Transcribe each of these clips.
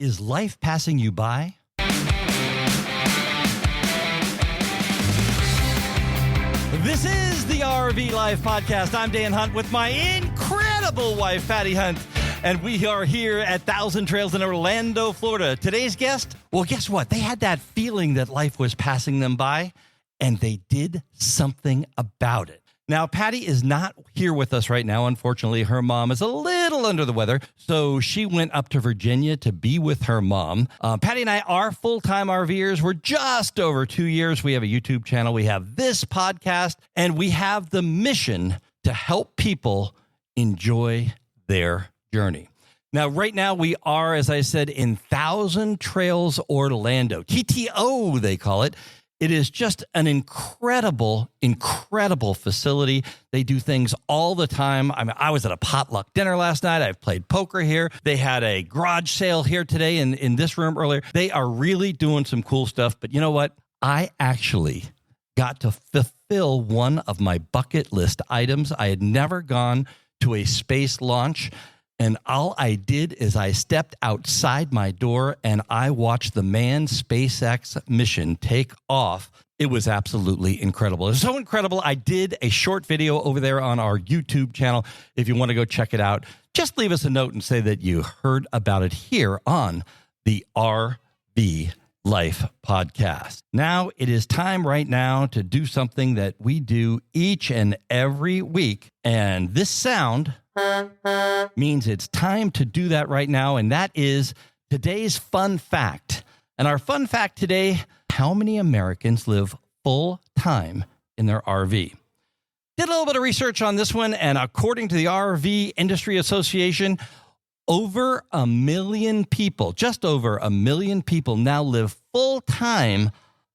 Is life passing you by? This is the RV Life Podcast. I'm Dan Hunt with my incredible wife, Patti Hunt. And we are here at Thousand Trails in Orlando, Florida. Today's guest, well, guess what? They had that feeling that life was passing them by, and they did something about it. Now, Patti is not here with us right now. Unfortunately, her mom is a little under the weather, so she went up to Virginia to be with her mom. Patti and I are full-time RVers. We're just over 2 years. We have a YouTube channel. We have this podcast, and we have the mission to help people enjoy their journey. Now, right now, we are, as I said, in Thousand Trails, Orlando. TTO, they call it. It is just an incredible facility. They do things all the time. I mean, I was at a potluck dinner last night. I've played poker here. They had a garage sale here today in this room earlier. They are really doing some cool stuff. But you know what? I actually got to fulfill one of my bucket list items. I had never gone to a space launch. And all I did is I stepped outside my door and I watched the manned SpaceX mission take off. It was absolutely incredible. It was so incredible. I did a short video over there on our YouTube channel. If you want to go check it out, just leave us a note and say that you heard about it here on the RV Life Podcast. Now it is time right now to do something that we do each and every week. And this sound means it's time to do that right now. And that is today's fun fact. And our fun fact today, how many Americans live full time in their RV? Did a little bit of research on this one. And according to the RV Industry Association, over 1 million people, just over 1 million people now live full time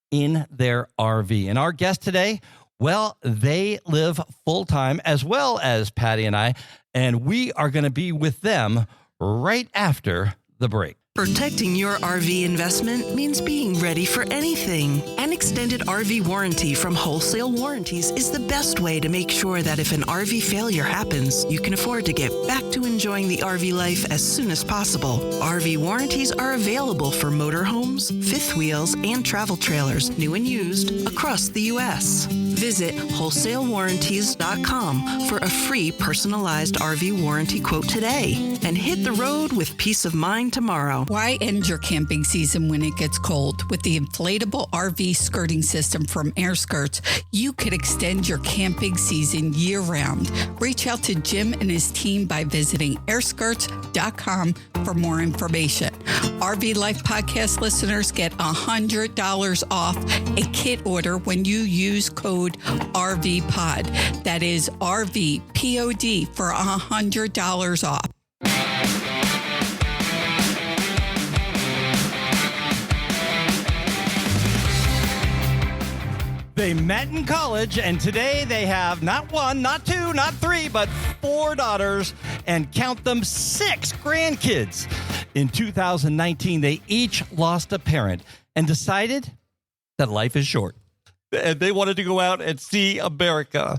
in their RV. And our guest today, well, they live full time as well as Patti and I. And we are going to be with them right after the break. Protecting your RV investment means being ready for anything. An extended RV warranty from Wholesale Warranties is the best way to make sure that if an RV failure happens, you can afford to get back to enjoying the RV life as soon as possible. RV warranties are available for motorhomes, fifth wheels, and travel trailers, new and used, across the U.S. Visit wholesalewarranties.com for a free personalized RV warranty quote today and hit the road with peace of mind tomorrow. Why end your camping season when it gets cold? With the inflatable RV skirting system from Air Skirts, you could extend your camping season year-round. Reach out to Jim and his team by visiting airskirts.com for more information. RV Life Podcast listeners get $100 off a kit order when you use code RVPOD. That is RVPOD for $100 off. They met in college, and today they have not one, not two, not three, but 4 daughters, and count them 6 grandkids. In 2019, they each lost a parent and decided that life is short. And they wanted to go out and see America.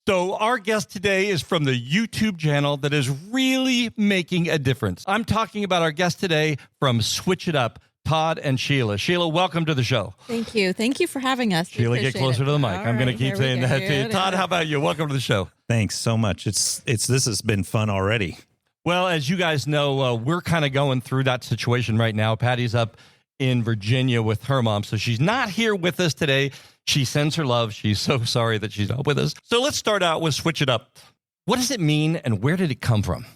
So our guest today is from the YouTube channel that is really making a difference. I'm talking about our guest today from Switch It Up, Todd and Sheila. Sheila, welcome to the show. Thank you. Thank you for having us. Sheila, get closer to the mic. I'm going to keep saying that to you. Todd, how about you? Welcome to the show. Thanks so much. This has been fun already. Well, as you guys know, we're kind of going through that situation right now. Patti's up in Virginia with her mom, so she's not here with us today. She sends her love. She's so sorry that she's not with us. So let's start out with Switch It Up. What does it mean, and where did it come from?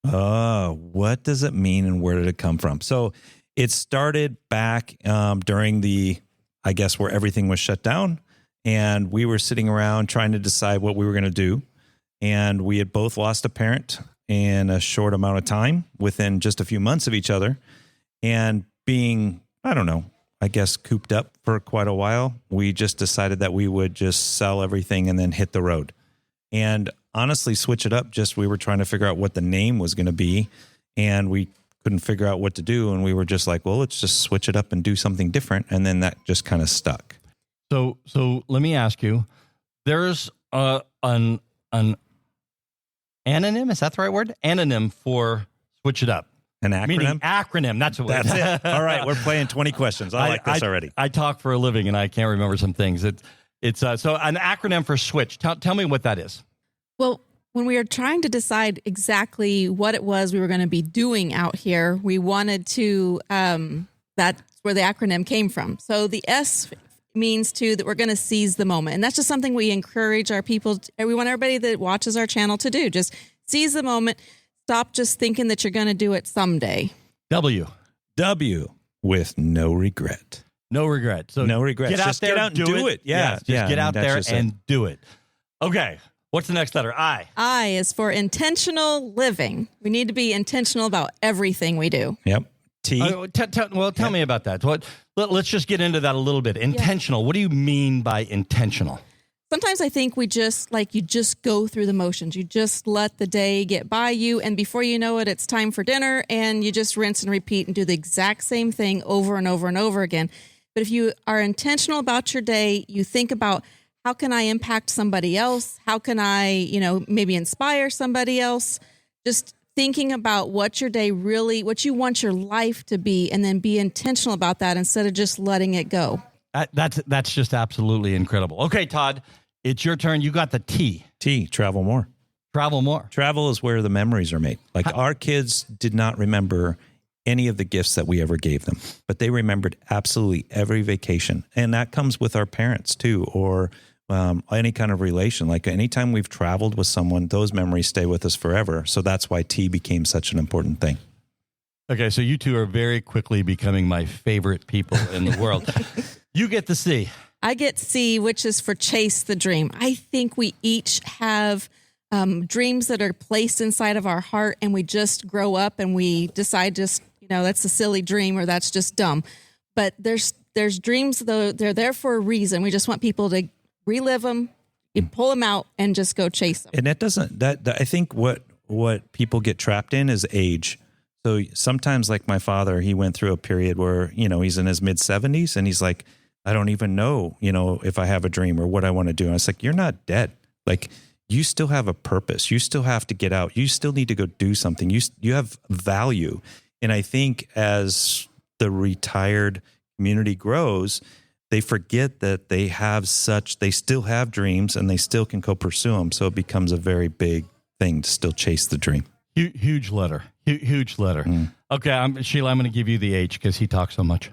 What does it mean, and where did it come from? So it started back during I guess, where everything was shut down, and we were sitting around trying to decide what we were going to do. And we had both lost a parent in a short amount of time, within just a few months of each other. And being, I don't know, I guess, cooped up for quite a while, we just decided that we would just sell everything and then hit the road. And honestly, Switch It Up, we were trying to figure out what the name was going to be, and we couldn't figure out what to do. And we were just like, well, let's just switch it up and do something different. And then that just kind of stuck. So let me ask you, there's an anonym, is that the right word? Anonym for Switch It Up. An acronym? Meaning acronym. That's what That's it. All right. We're playing 20 questions. I like this already. I talk for a living and I can't remember some things. It's so an acronym for SWITCH. Tell me what that is. Well, when we were trying to decide exactly what it was we were going to be doing out here, we wanted to, that's where the acronym came from. So the S means that we're going to seize the moment. And that's just something we encourage our people. We want everybody that watches our channel to do. Just seize the moment. Stop just thinking that you're going to do it someday. W with no regret. No regret. So no regret. Get out just there, get out and do it. Yeah. Just get out there and do it. Okay. What's the next letter? I. I is for intentional living. We need to be intentional about everything we do. Yep. T. Tell me about that. Let's just get into that a little bit. Intentional. What do you mean by intentional? Sometimes I think you just go through the motions. You just let the day get by you. And before you know it, it's time for dinner and you just rinse and repeat and do the exact same thing over and over and over again. But if you are intentional about your day, you think about, how can I impact somebody else? How can I, maybe inspire somebody else? Just thinking about what your day really, what you want your life to be, and then be intentional about that instead of just letting it go. That's just absolutely incredible. Okay, Todd, it's your turn. You got the T. T, travel more. Travel more. Travel is where the memories are made. Like our kids did not remember any of the gifts that we ever gave them, but they remembered absolutely every vacation. And that comes with our parents too, or any kind of relation. Like anytime we've traveled with someone, those memories stay with us forever. So that's why T became such an important thing. Okay, so you two are very quickly becoming my favorite people in the world. You get the C. I get C, which is for chase the dream. I think we each have dreams that are placed inside of our heart, and we just grow up and we decide that's a silly dream or that's just dumb. But there's dreams, though, they're there for a reason. We just want people to relive them, you pull them out, and just go chase them. And I think what people get trapped in is age. So sometimes, like my father, he went through a period where, he's in his mid 70s and he's like, I don't even know, if I have a dream or what I want to do. And I was like, you're not dead. Like, you still have a purpose. You still have to get out. You still need to go do something. You have value. And I think as the retired community grows, they forget that they still have dreams and they still can go pursue them. So it becomes a very big thing to still chase the dream. Huge letter. Huge letter. Okay, Sheila, I'm going to give you the H because he talks so much.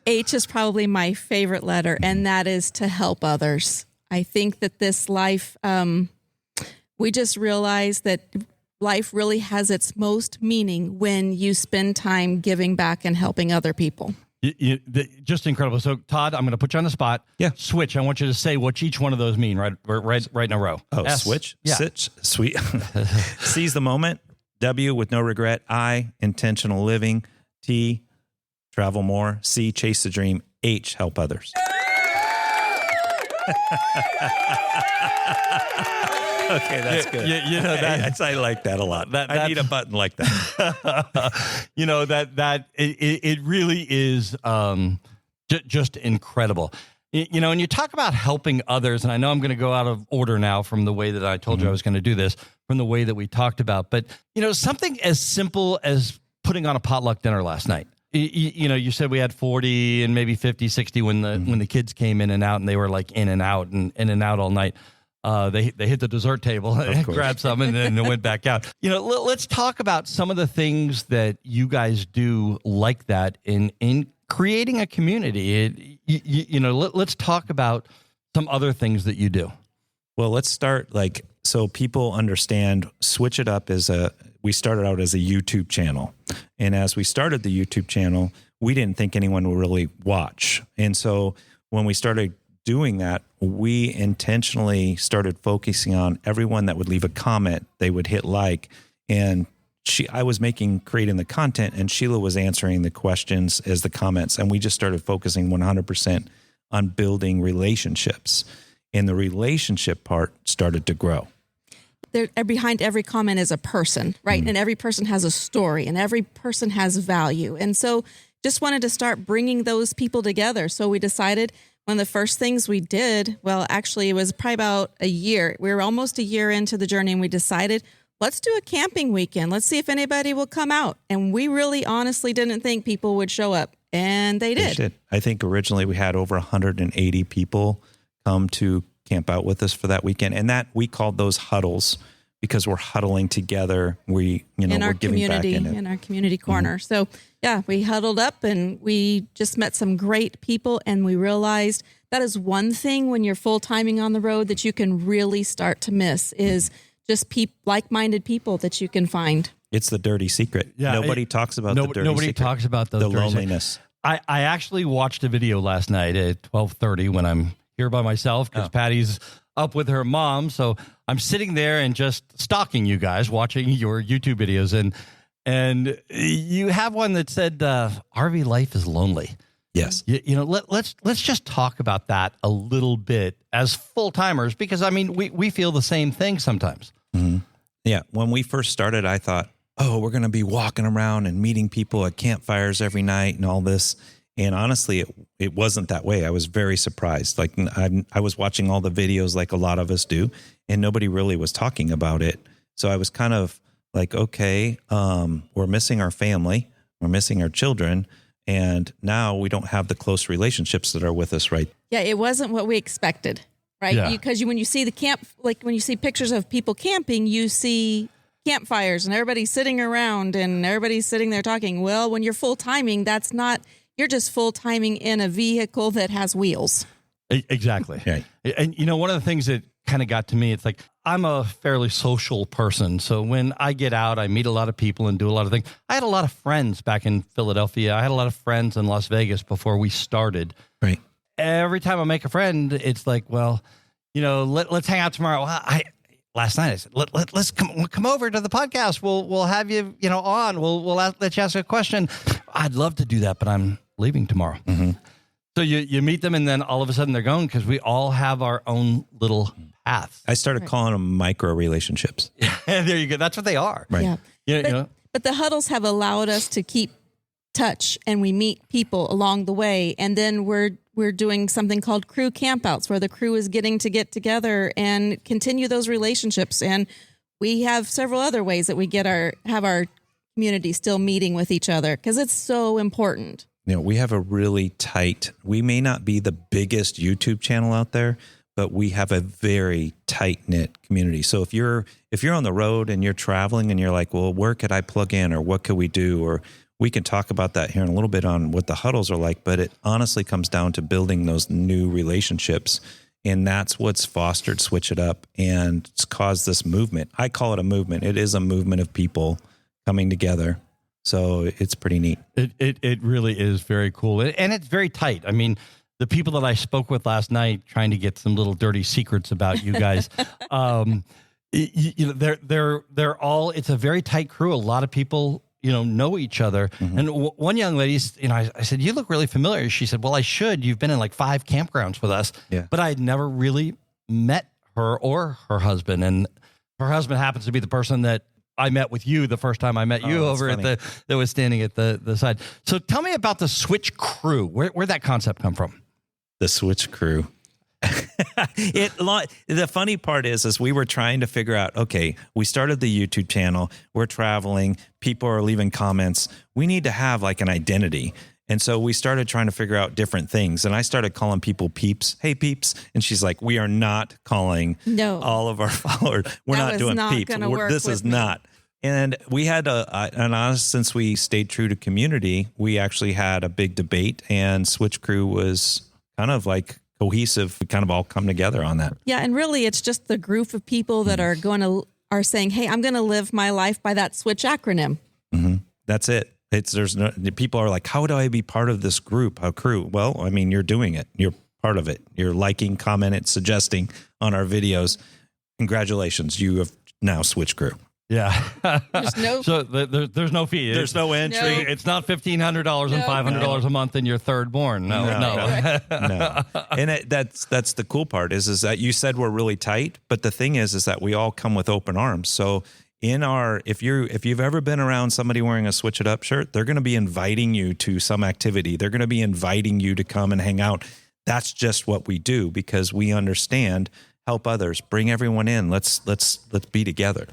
H is probably my favorite letter, and that is to help others. I think that this life, we just realize that life really has its most meaning when you spend time giving back and helping other people. Just incredible. So, Todd, I'm going to put you on the spot. Yeah. Switch. I want you to say what each one of those mean right in a row. Oh, S. Switch? Yeah. Sitch? Sweet. Seize the moment. W, with no regret. I, intentional living. T, travel more. C, chase the dream. H, help others. Okay, that's good. I like that a lot. I need a button like that. It really is just incredible. And you talk about helping others, and I know I'm going to go out of order now from the way that I told you I was going to do this, from the way that we talked about. But, something as simple as putting on a potluck dinner last night. You said we had 40 and maybe 50, 60 when the kids came in and out, and they were like in and out all night. They hit the dessert table and grabbed some and then went back out. Let's talk about some of the things that you guys do like that in creating a community. Let's talk about some other things that you do. Well, let's start so people understand. Switch It Up we started out as a YouTube channel, and as we started the YouTube channel, we didn't think anyone would really watch, and so when we started doing that, we intentionally started focusing on everyone that would leave a comment, they would hit like, and I was creating the content, and Sheila was answering the questions as the comments, and we just started focusing 100% on building relationships, and the relationship part started to grow. Behind every comment is a person, right? Mm-hmm. And every person has a story, and every person has value. And so just wanted to start bringing those people together. So we decided one of the first things we did, well, actually it was probably about a year. We were almost a year into the journey, and we decided, let's do a camping weekend. Let's see if anybody will come out. And we really honestly didn't think people would show up. And they did. I think originally we had over 180 people come to camp out with us for that weekend. And that we called those huddles because we're huddling together. We, in we're our giving community, back in our community corner. So yeah, we huddled up and we just met some great people. And we realized that is one thing when you're full timing on the road that you can really start to miss is just like-minded people that you can find. It's the dirty secret. Yeah, nobody talks about the dirty nobody secret. talks about the loneliness. I actually watched a video last night at 12:30 when I'm here by myself because Patty's up with her mom. So I'm sitting there and just stalking you guys, watching your YouTube videos. And you have one that said, RV life is lonely. Yes. Let's just talk about that a little bit as full timers, because I mean, we feel the same thing sometimes. Mm-hmm. Yeah. When we first started, I thought, we're going to be walking around and meeting people at campfires every night and all this. And honestly, it wasn't that way. I was very surprised. Like I was watching all the videos like a lot of us do, and nobody really was talking about it. So I was kind of like, okay, we're missing our family. We're missing our children. And now we don't have the close relationships that are with us, right? Yeah, it wasn't what we expected, right? Yeah. Because when you see the camp, like when you see pictures of people camping, you see campfires and everybody's sitting around and everybody's sitting there talking. Well, when you're full timing, that's not, you're just full timing in a vehicle that has wheels. Exactly. Right. And one of the things that kind of got to me, it's like, I'm a fairly social person. So when I get out, I meet a lot of people and do a lot of things. I had a lot of friends back in Philadelphia. I had a lot of friends in Las Vegas before we started. Right. Every time I make a friend, it's like, well, let's hang out tomorrow. Last night I said, let's come over to the podcast. We'll have you, on. We'll let you ask a question. I'd love to do that, but I'm leaving tomorrow. Mm-hmm. So you meet them, and then all of a sudden they're gone because we all have our own little paths. I started calling them micro relationships. There you go. That's what they are. Right. Yeah. But the huddles have allowed us to keep touch, and we meet people along the way. And then we're doing something called crew campouts, where the crew is getting to get together and continue those relationships. And we have several other ways that we have our community still meeting with each other, because it's so important. We have a really tight, we may not be the biggest YouTube channel out there, but we have a very tight knit community. So if you're on the road and you're traveling and you're like, well, where could I plug in, or what could we do? Or we can talk about that here in a little bit on what the huddles are like, but it honestly comes down to building those new relationships. And that's what's fostered Switch It Up, and it's caused this movement. I call it a movement. It is a movement of people coming together. So it's pretty neat. It really is very cool. And it's very tight. I mean, the people that I spoke with last night, trying to get some little dirty secrets about you guys, they're all, it's a very tight crew. A lot of people, know each other. Mm-hmm. And one young lady, I said, you look really familiar. She said, well, I should. You've been in like 5 campgrounds with us. Yeah. But I had never really met her or her husband. And her husband happens to be the person that I met with you the first time I met you over funny. that was standing at the side. So tell me about the Switch Crew. Where'd that concept come from? The Switch Crew. The funny part is we were trying to figure out, okay, we started the YouTube channel. We're traveling. People are leaving comments. We need to have like an identity. And so we started trying to figure out different things. And I started calling people peeps. Hey, peeps. And she's like, we are not calling all of our followers. We're not doing peeps. This is not. And we had since we stayed true to community, we actually had a big debate, and Switch Crew was kind of like cohesive. We kind of all come together on that. Yeah. And really, it's just the group of people that are saying, hey, I'm going to live my life by that Switch acronym. Mm-hmm. That's it. People are like, how do I be part of this group, a crew? Well, I mean, you're doing it. You're part of it. You're liking, commenting, suggesting on our videos. Congratulations. You have now Switch Crew. Yeah. There's no fee. There's no entry. No. It's not $1,500 and $500 a month and you're third born. No. And that's the cool part is that you said we're really tight, but the thing is that we all come with open arms. So if you've ever been around somebody wearing a Switch It Up shirt, they're going to be inviting you to some activity. They're going to be inviting you to come and hang out. That's just what we do, because we understand help others, bring everyone in. Let's be together.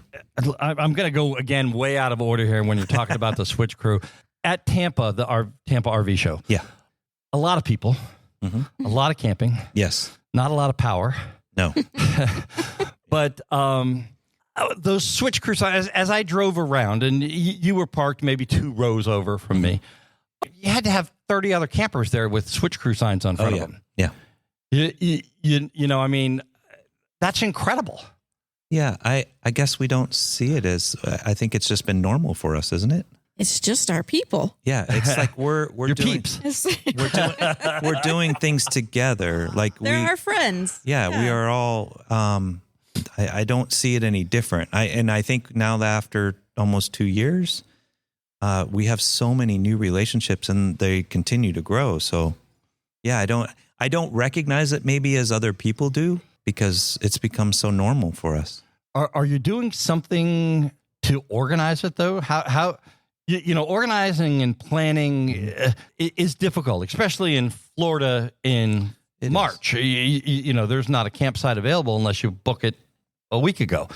I'm going to go again way out of order here when you're talking about the Switch Crew at Tampa, Tampa RV show. Yeah. A lot of people, a lot of camping. Yes. Not a lot of power. No. But those Switch Crew signs, as I drove around, and you were parked maybe 2 rows over from me, you had to have 30 other campers there with Switch Crew signs on front of them. Yeah. You know, I mean, that's incredible. Yeah. I guess we don't see it as, I think it's just been normal for us, isn't it? It's just our people. Yeah. It's like we're Your doing, peeps. we're doing things together. Like They're our friends. Yeah, we are all, I don't see it any different. I think now that after almost 2 years, we have so many new relationships and they continue to grow. So yeah, I don't recognize it maybe as other people do because it's become so normal for us. Are you doing something to organize it though? How you know, organizing and planning is difficult, especially in Florida in March. You know, there's not a campsite available unless you book it a week ago,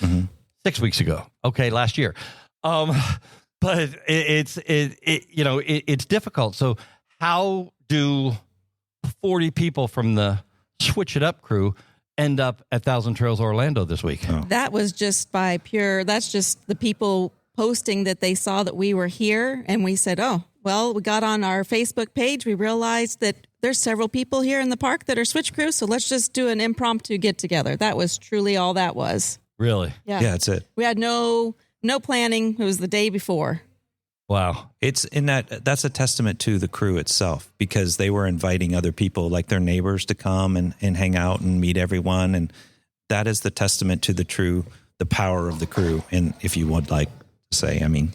6 weeks ago. Okay, last year. But it's difficult. So how do 40 people from the Switch It Up crew end up at Thousand Trails Orlando this week? Oh. That was just that's just the people posting that they saw that we were here. And we said, oh, well, we got on our Facebook page. We realized that there's several people here in the park that are Switch Crew. So let's just do an impromptu get together. That was truly all that was. Really? Yeah. Yeah, that's it. We had no planning. It was the day before. Wow. It's that's a testament to the crew itself because they were inviting other people like their neighbors to come and hang out and meet everyone. And that is the testament to the power of the crew. And if you would like to say, I mean.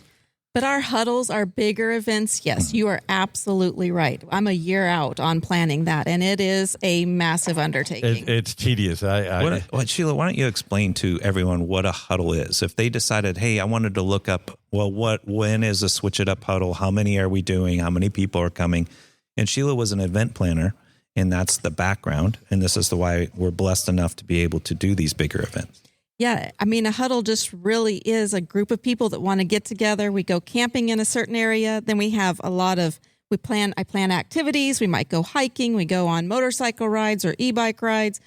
But our huddles, our bigger events, yes, you are absolutely right. I'm a year out on planning that, and it is a massive undertaking. It's tedious. Sheila, why don't you explain to everyone what a huddle is? If they decided, hey, I wanted to look up, well, when is a Switch It Up huddle? How many are we doing? How many people are coming? And Sheila was an event planner, and that's the background. And this is why we're blessed enough to be able to do these bigger events. Yeah, I mean, a huddle just really is a group of people that want to get together. We go camping in a certain area. Then we have I plan activities. We might go hiking. We go on motorcycle rides or e-bike rides.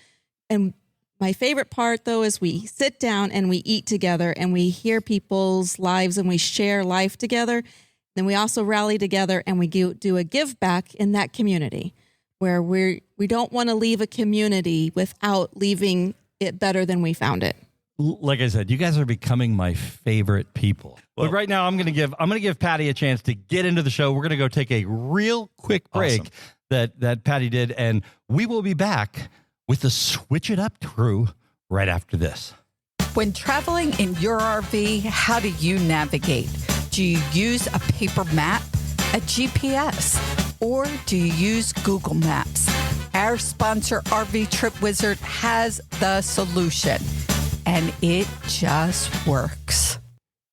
And my favorite part, though, is we sit down and we eat together and we hear people's lives and we share life together. Then we also rally together and we do a give back in that community where we don't want to leave a community without leaving it better than we found it. Like I said, you guys are becoming my favorite people. Well, but right now, I'm going to give Patti a chance to get into the show. We're going to go take a real quick break that Patti did, and we will be back with the Switch It Up crew right after this. When traveling in your RV, how do you navigate? Do you use a paper map, a GPS, or do you use Google Maps? Our sponsor, RV Trip Wizard, has the solution. And it just works.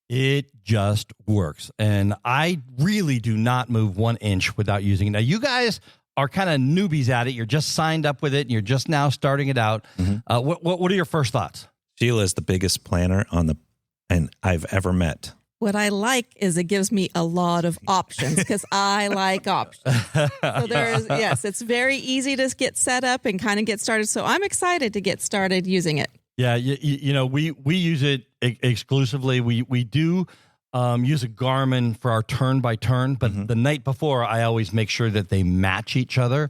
It just works. And I really do not move 1 inch without using it. Now, you guys are kind of newbies at it. You're just signed up with it, and you're just now starting it out. What are your first thoughts? Sheila is the biggest planner and I've ever met. What I like is it gives me a lot of options because I like options. So it's very easy to get set up and kind of get started. So I'm excited to get started using it. Yeah, you know, we use it exclusively. We do use a Garmin for our turn by turn, but the night before, I always make sure that they match each other.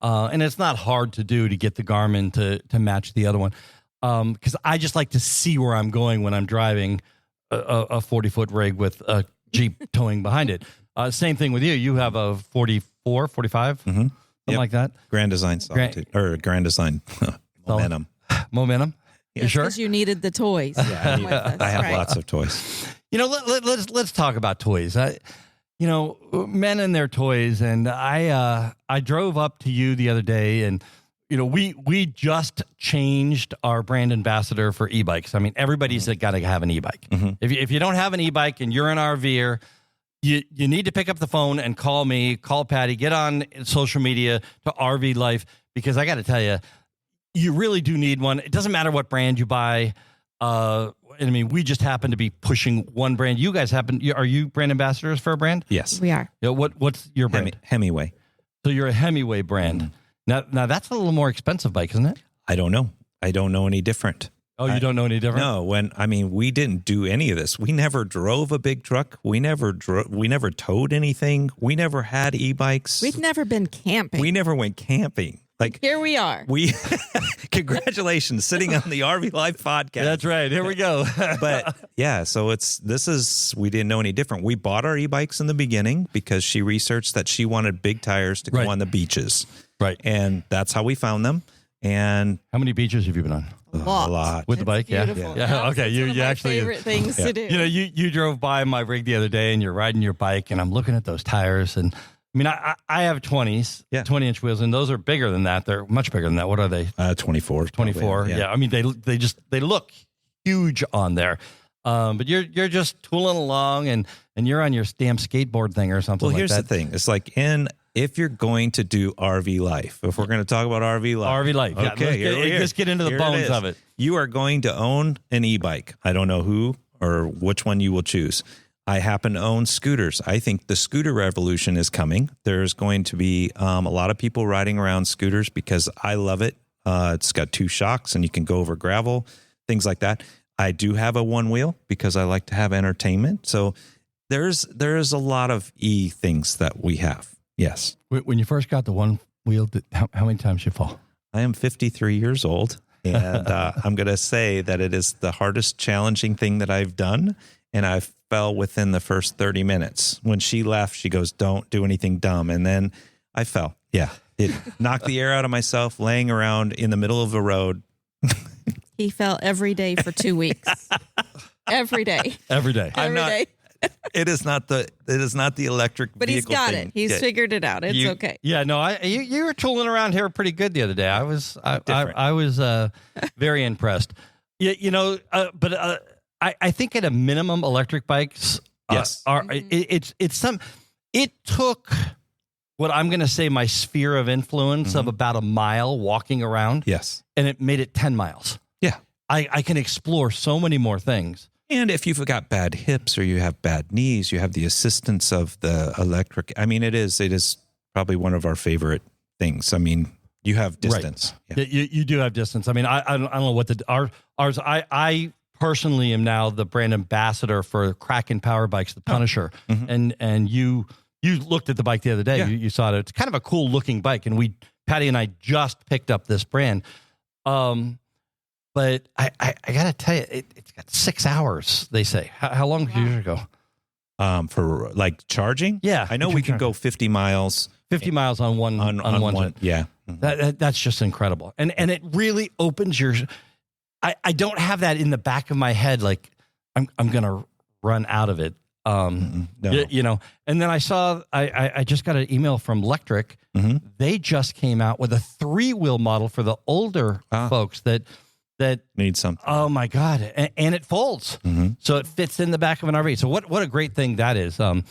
And it's not hard to do to get the Garmin to match the other one. Because I just like to see where I'm going when I'm driving a 40-foot rig with a Jeep towing behind it. Same thing with you. You have a 44, 45, something like that. Grand Design Grand Design Momentum. Momentum. You sure? Because you needed the toys. Yeah, I have lots of toys. You know, let's talk about toys. Men and their toys, and I drove up to you the other day, and you know, we just changed our brand ambassador for e-bikes. I mean, everybody's got to have an e-bike. If you don't have an e-bike and you're an RVer, you need to pick up the phone and call me, call Patti, get on social media to RV Life, because I got to tell you, you really do need one. It doesn't matter what brand you buy. I mean, we just happen to be pushing one brand. You guys are you brand ambassadors for a brand? Yes. We are. You know, what's your brand? Hemingway. So you're a Hemingway brand. Now that's a little more expensive bike, isn't it? I don't know. I don't know any different. Oh, you don't know any different? No, we didn't do any of this. We never drove a big truck. We never towed anything. We never had e-bikes. We've never been camping. We never went camping. Like Here we are. Congratulations, sitting on the RV Life podcast. That's right. Here we go. But yeah, so we didn't know any different. We bought our e-bikes in the beginning because she researched that she wanted big tires to go on the beaches. Right. And that's how we found them. And how many beaches have you been on? A lot. With the bike? Beautiful. Yeah. Okay. It's one of my favorite things to do. You know, you drove by my rig the other day and you're riding your bike and I'm looking at those tires and I mean, I have 20s, 20-inch wheels, and those are bigger than that. They're much bigger than that. What are they? 24. 24. Yeah. I mean, they look huge on there. But you're just tooling along and you're on your damn skateboard thing or something. Well, like here's that. the thing. It's like if you're going to do RV life, if we're going to talk about RV life. Okay. Let's get into the bones of it. You are going to own an e-bike. I don't know who or which one you will choose. I happen to own scooters. I think the scooter revolution is coming. There's going to be a lot of people riding around scooters because I love it. It's got 2 shocks and you can go over gravel, things like that. I do have a one wheel because I like to have entertainment. So there's a lot of things that we have. Yes. When you first got the one wheel, how many times did you fall? I am 53 years old and I'm going to say that it is the hardest challenging thing that I've done. And I fell within the first 30 minutes. When she left, she goes, "Don't do anything dumb." And then I fell. Yeah. It knocked the air out of myself laying around in the middle of the road. He fell every day for 2 weeks. Every day. Every day. It is not the electric but vehicle he's got thing. it. He's figured it out. It's okay. Yeah, no, you were tooling around here pretty good the other day. I was very impressed. Yeah, you know, but I think at a minimum, electric bikes are it took what I'm going to say my sphere of influence of about a mile walking around. Yes. And it made it 10 miles. Yeah. I can explore so many more things. And if you've got bad hips or you have bad knees, you have the assistance of the electric. I mean, it is probably one of our favorite things. I mean, you have distance. Right. Yeah. You do have distance. I mean, I don't know what ours. I personally am now the brand ambassador for Kraken Power Bikes, the Punisher. Mm-hmm. And you looked at the bike the other day. Yeah. You saw it. It's kind of a cool looking bike. And Patti and I just picked up this brand. But I got to tell you, it's got 6 hours, they say. How long did you usually go? For like charging? Yeah. I know we can go 50 miles. 50 miles on one. Yeah. That's just incredible. And it really opens your... I don't have that in the back of my head, like I'm going to run out of it. No. You know, and then I just got an email from Lectric. Mm-hmm. They just came out with a 3-wheel model for the older folks that need something. Oh my God. And it folds. Mm-hmm. So it fits in the back of an RV. So what a great thing that is. So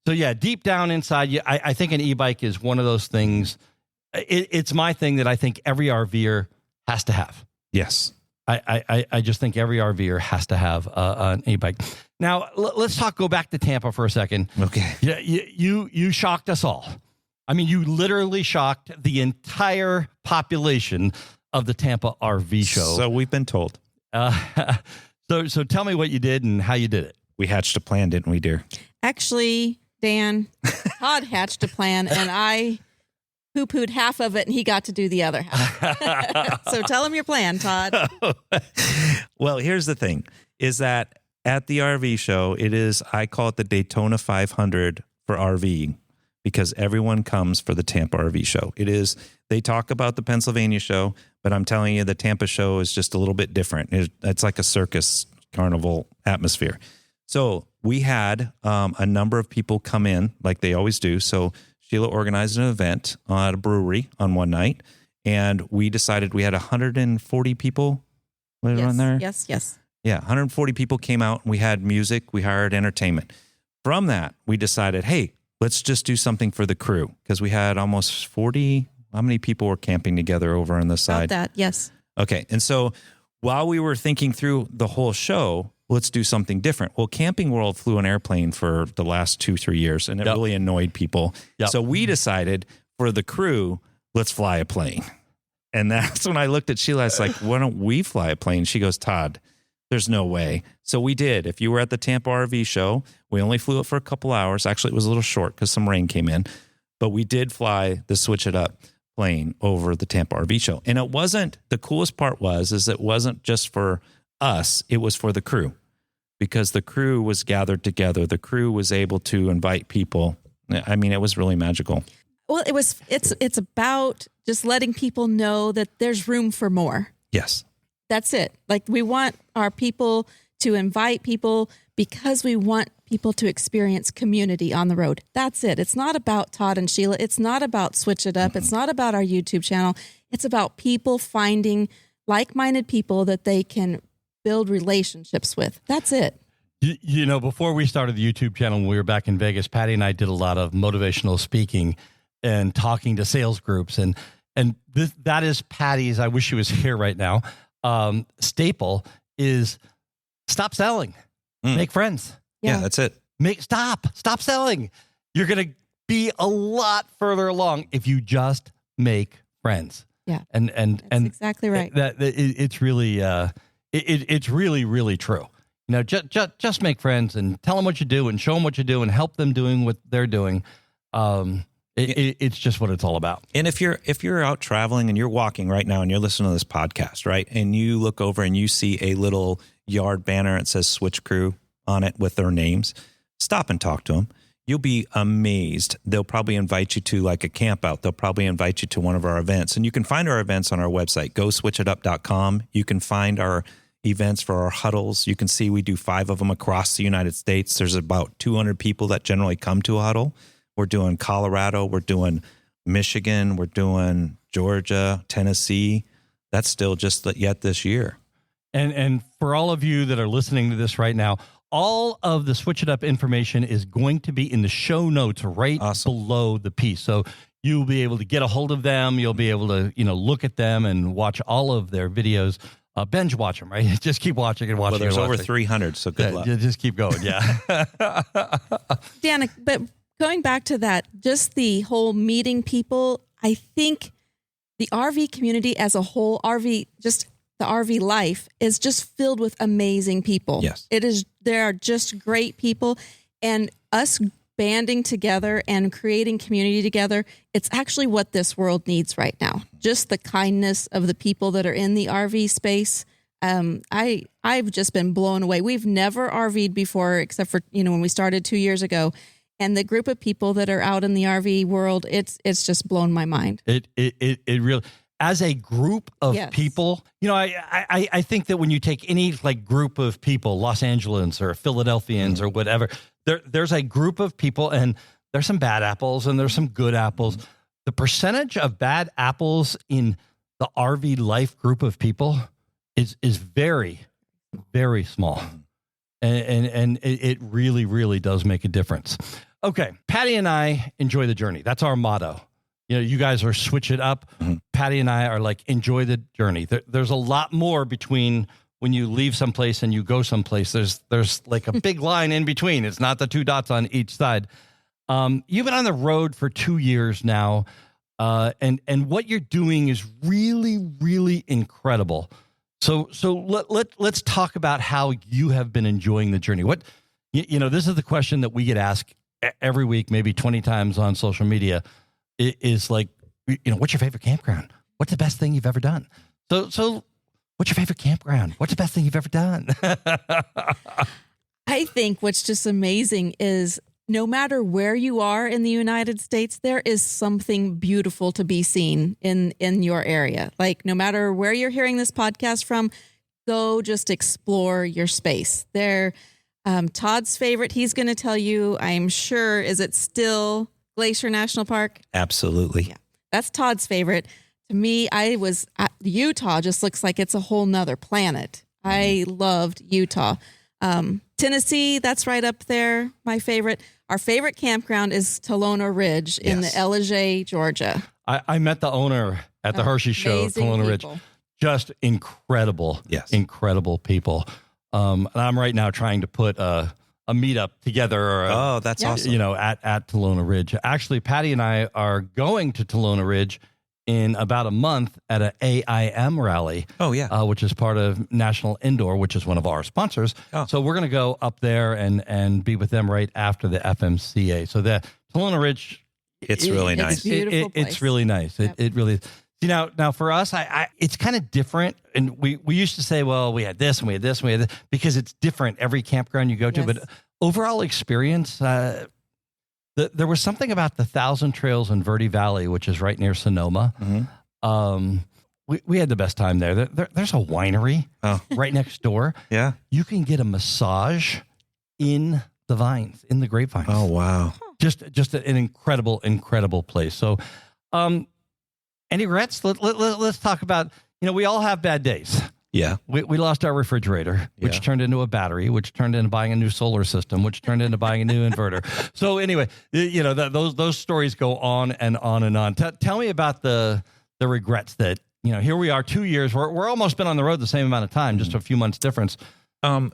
yeah, deep down inside you, I think an e-bike is one of those things. It's my thing that I think every RVer has to have. Yes. I just think every RVer has to have an e-bike. Now let's go back to Tampa for a second. Okay. Yeah, you shocked us all. I mean, you literally shocked the entire population of the Tampa RV show. So we've been told. So tell me what you did and how you did it. We hatched a plan, didn't we, dear? Actually, Dan, Todd hatched a plan, and I poo-pooed half of it, and he got to do the other half. So tell him your plan, Todd. Well, here's the thing, is that at the RV show, I call it the Daytona 500 for RVing, because everyone comes for the Tampa RV show. They talk about the Pennsylvania show, but I'm telling you, the Tampa show is just a little bit different. It's like a circus carnival atmosphere. So we had a number of people come in like they always do. So Sheila organized an event at a brewery on one night, and we decided we had 140 people on there. Yes. Yeah, 140 people came out, and we had music. We hired entertainment. From that, we decided, hey, let's just do something for the crew, because we had almost 40, how many people were camping together over on the side? About that, yes. Okay. And so while we were thinking through the whole show, let's do something different. Well, Camping World flew an airplane for the last 2-3 years, and it really annoyed people. Yep. So we decided for the crew, let's fly a plane. And that's when I looked at Sheila. I was like, why don't we fly a plane? She goes, Todd, there's no way. So we did. If you were at the Tampa RV show, we only flew it for a couple hours. Actually, it was a little short because some rain came in. But we did fly the Switch It Up plane over the Tampa RV show. And it wasn't, the coolest part is it wasn't just for us, it was for the crew. Because the crew was gathered together. The crew was able to invite people. I mean, it was really magical. Well, it's about just letting people know that there's room for more. Yes. That's it. Like, we want our people to invite people because we want people to experience community on the road. That's it. It's not about Todd and Sheila. It's not about Switch It Up. Mm-hmm. It's not about our YouTube channel. It's about people finding like-minded people that they can build relationships with. That's it. You know, before we started the YouTube channel, when we were back in Vegas, Patti and I did a lot of motivational speaking and talking to sales groups. And that is Patti's, I wish she was here right now, staple is stop selling, make friends. Yeah, that's it. Stop selling. You're going to be a lot further along if you just make friends. Yeah. And that's exactly right. It's really, it's really, really true. You know, just make friends and tell them what you do and show them what you do and help them doing what they're doing. It's just what it's all about. And if you're out traveling and you're walking right now and you're listening to this podcast, right, and you look over and you see a little yard banner that says Switch Crew on it with their names, stop and talk to them. You'll be amazed. They'll probably invite you to like a camp out. They'll probably invite you to one of our events. And you can find our events on our website, GoSwitchItUp.com. You can find our events for our huddles. You can see we do 5 of them across the United States. There's about 200 people that generally come to a huddle. We're doing Colorado. We're doing Michigan. We're doing Georgia, Tennessee. That's still just yet this year. And for all of you that are listening to this right now, all of the Switch It Up information is going to be in the show notes right below the piece. So you'll be able to get a hold of them. You'll be able to, look at them and watch all of their videos. Binge watch them, right? Just keep watching and watching. Well, there's over 300, so good luck. Just keep going, yeah. Dan, but going back to that, just the whole meeting people, I think the RV community as a whole, the RV life is just filled with amazing people. Yes. There are just great people, and us banding together and creating community together, it's actually what this world needs right now. Just the kindness of the people that are in the RV space. I've just been blown away. We've never RV'd before, except for, when we started 2 years ago. And the group of people that are out in the RV world, it's just blown my mind. It really, as a group of people, I think that when you take any group of people, Los Angeles or Philadelphians or whatever, there's a group of people, and there's some bad apples and there's some good apples. The percentage of bad apples in the RV life group of people is very, very small. And it really, really does make a difference. Okay. Patti and I enjoy the journey. That's our motto. You guys are Switch It Up. Mm-hmm. Patti and I are enjoy the journey. There's a lot more between when you leave someplace and you go someplace. There's a big line in between. It's not the 2 dots on each side. You've been on the road for 2 years now. And what you're doing is really, really incredible. So let's talk about how you have been enjoying the journey. This is the question that we get asked every week, maybe 20 times on social media, is what's your favorite campground? What's the best thing you've ever done? So what's your favorite campground? What's the best thing you've ever done? I think what's just amazing is no matter where you are in the United States, there is something beautiful to be seen in your area. No matter where you're hearing this podcast from, go just explore your space. Todd's favorite, he's going to tell you, I'm sure, is it still Glacier National Park? Absolutely. Yeah, that's Todd's favorite. To me, Utah just looks like it's a whole nother planet. I loved Utah. Tennessee, that's right up there. My favorite. Our favorite campground is Talona Ridge in the Ellijay, Georgia. I met the owner at the Hershey show, Amazing Kelowna Ridge. people. Just incredible. Yes. Incredible people. And I'm right now trying to put a meetup together. Oh, that's awesome. You know, at Kelowna Ridge. Actually, Patti and I are going to Kelowna Ridge in about a month at an AIM rally. Oh, yeah. Which is part of National Indoor, which is one of our sponsors. Oh. So we're going to go up there and be with them right after the FMCA. So the Kelowna Ridge, It's really nice. It's a beautiful place. It's really nice. Yep. It really is. See, now for us, I it's kind of different. And we used to say, well, we had this and we had this and we had this, because it's different every campground you go to. Yes. But overall experience, there was something about the Thousand Trails in Verde Valley, which is right near Sonoma. Mm-hmm. We had the best time there. There's a winery right next door. Yeah. You can get a massage in the vines, in the grapevines. Oh, wow. Just an incredible place. So, any regrets? Let's talk about, we all have bad days. Yeah. We lost our refrigerator, which Yeah. turned into a battery, which turned into buying a new solar system, which turned into buying a new inverter. So anyway, those stories go on and on and on. Tell me about the regrets that, here we are 2 years. We're almost been on the road the same amount of time, just a few months difference.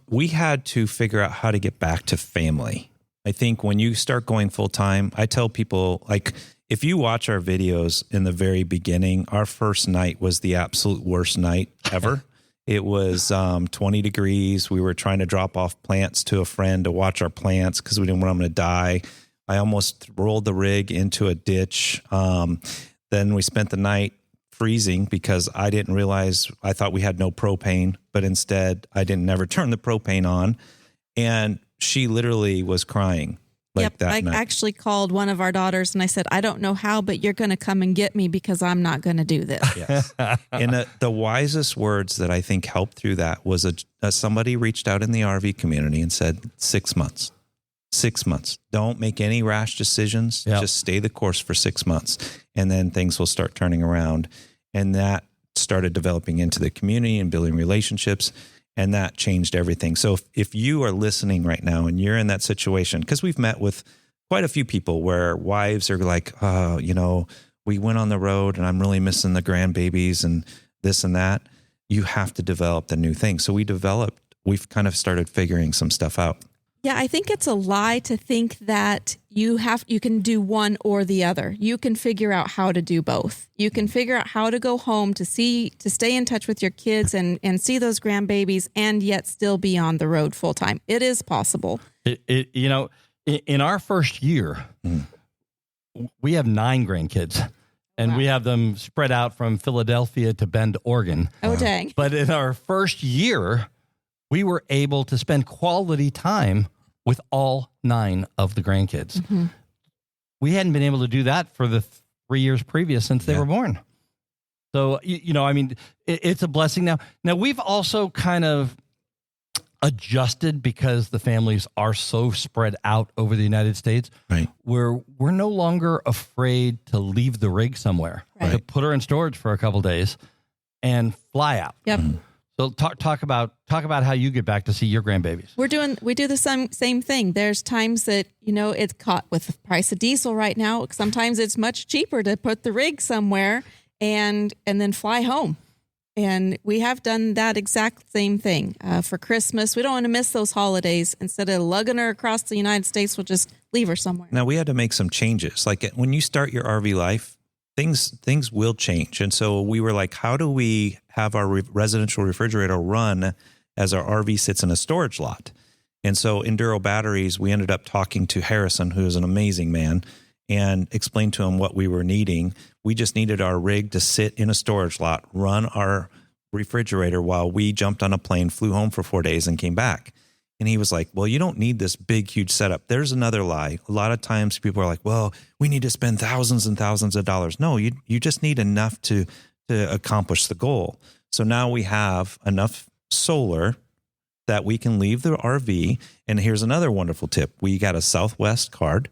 We had to figure out how to get back to family. I think when you start going full time, I tell people, like, if you watch our videos in the very beginning, our first night was the absolute worst night ever. It was 20 degrees. We were trying to drop off plants to a friend to watch our plants because we didn't want them to die. I almost rolled the rig into a ditch. Then we spent the night freezing because I didn't realize, I thought we had no propane, but instead I didn't never turn the propane on. And she literally was crying. I actually called one of our daughters and I said, I don't know how, but you're going to come and get me because I'm not going to do this. Yes. And the wisest words that I think helped through that was somebody reached out in the RV community and said, 6 months. 6 months. Don't make any rash decisions. Yep. Just stay the course for 6 months, and then things will start turning around. And that started developing into the community and building relationships. And that changed everything. So if you are listening right now and you're in that situation, because we've met with quite a few people where wives are like, we went on the road and I'm really missing the grandbabies and this and that. You have to develop the new thing. So we've kind of started figuring some stuff out. Yeah, I think it's a lie to think that you can do one or the other. You can figure out how to do both. You can figure out how to go home to stay in touch with your kids and see those grandbabies and yet still be on the road full time. It is possible. In our first year, we have 9 grandkids. And we have them spread out from Philadelphia to Bend, Oregon. Oh, dang. But in our first year, we were able to spend quality time with all 9 of the grandkids. Mm-hmm. We hadn't been able to do that for the 3 years previous since they were born. So, it's a blessing now. Now, we've also kind of adjusted because the families are so spread out over the United States. Right. We're no longer afraid to leave the rig somewhere, right. to put her in storage for a couple days and fly out. Yep. Mm-hmm. So talk about how you get back to see your grandbabies. We do the same thing. There's times that, it's caught with the price of diesel right now. Sometimes it's much cheaper to put the rig somewhere and then fly home. And we have done that exact same thing for Christmas. We don't want to miss those holidays. Instead of lugging her across the United States, we'll just leave her somewhere. Now we had to make some changes. Like when you start your RV life, things will change. And so we were like, how do we have our residential refrigerator run as our RV sits in a storage lot? And so Enduro Batteries, we ended up talking to Harrison, who is an amazing man, and explained to him what we were needing. We just needed our rig to sit in a storage lot, run our refrigerator while we jumped on a plane, flew home for 4 days and came back. And he was like, well, you don't need this big, huge setup. There's another lie. A lot of times people are like, well, we need to spend thousands and thousands of dollars. No, you just need enough to accomplish the goal. So now we have enough solar that we can leave the RV. And here's another wonderful tip. We got a Southwest card.